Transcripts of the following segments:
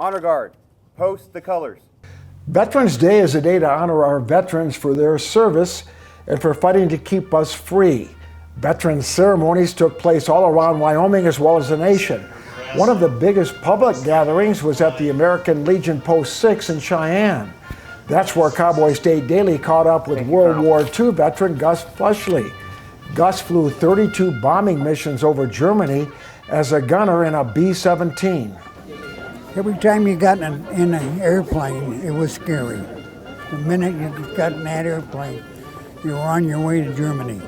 Honor Guard, post the colors. Veterans Day is a day to honor our veterans for their service and for fighting to keep us free. Veterans ceremonies took place all around Wyoming as well as the nation. One of the biggest public gatherings was at the American Legion Post 6 in Cheyenne. That's where Cowboy State Daily caught up with World War II veteran Gus Flushley. Gus flew 32 bombing missions over Germany as a gunner in a B-17. Every time you got in an airplane, it was scary. The minute you got in that airplane, you were on your way to Germany,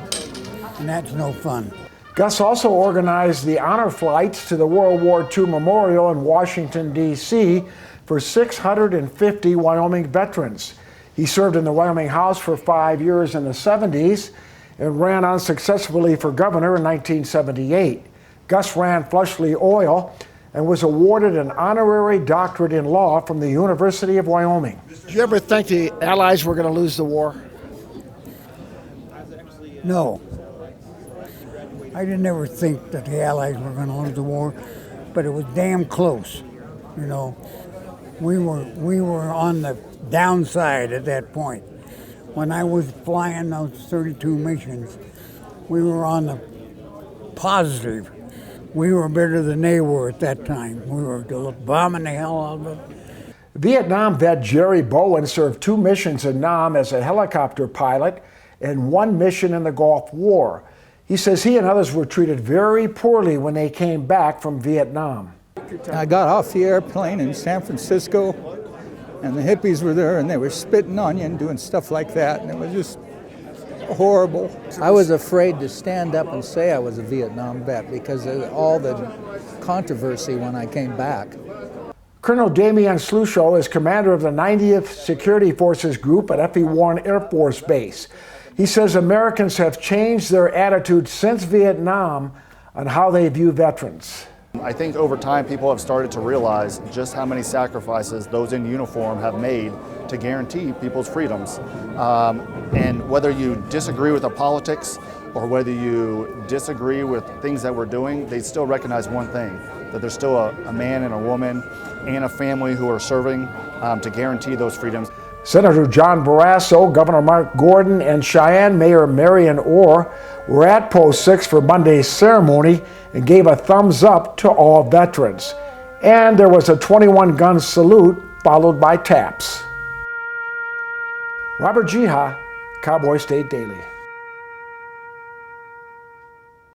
and that's no fun. Gus also organized the honor flights to the World War II Memorial in Washington, D.C. for 650 Wyoming veterans. He served in the Wyoming House for 5 years in the 70s and ran unsuccessfully for governor in 1978. Gus ran Flushley Oil and was awarded an honorary doctorate in law from the University of Wyoming. Did you ever think the Allies were going to lose the war? No. I didn't ever think that the Allies were going to lose the war, but it was damn close. You know, we were on the downside at that point. When I was flying those 32 missions, we were on the positive. We were better than they were at that time. We were bombing the hell out of it. Vietnam vet Jerry Bowen served 2 missions in Nam as a helicopter pilot and 1 mission in the Gulf War. He says he and others were treated very poorly when they came back from Vietnam. I got off the airplane in San Francisco, and the hippies were there, and they were spitting on you and doing stuff like that, and it was just horrible. I was afraid to stand up and say I was a Vietnam vet because of all the controversy when I came back. Colonel Damian Slusho is commander of the 90th Security Forces Group at F.E. Warren Air Force Base. He says Americans have changed their attitude since Vietnam on how they view veterans. I think over time people have started to realize just how many sacrifices those in uniform have made to guarantee people's freedoms. And whether you disagree with the politics or whether you disagree with things that we're doing, they still recognize one thing, that there's still a man and a woman and a family who are serving to guarantee those freedoms. Senator John Barrasso, Governor Mark Gordon, and Cheyenne Mayor Marion Orr were at Post 6 for Monday's ceremony and gave a thumbs up to all veterans. And there was a 21-gun salute followed by taps. Robert Jiha, Cowboy State Daily.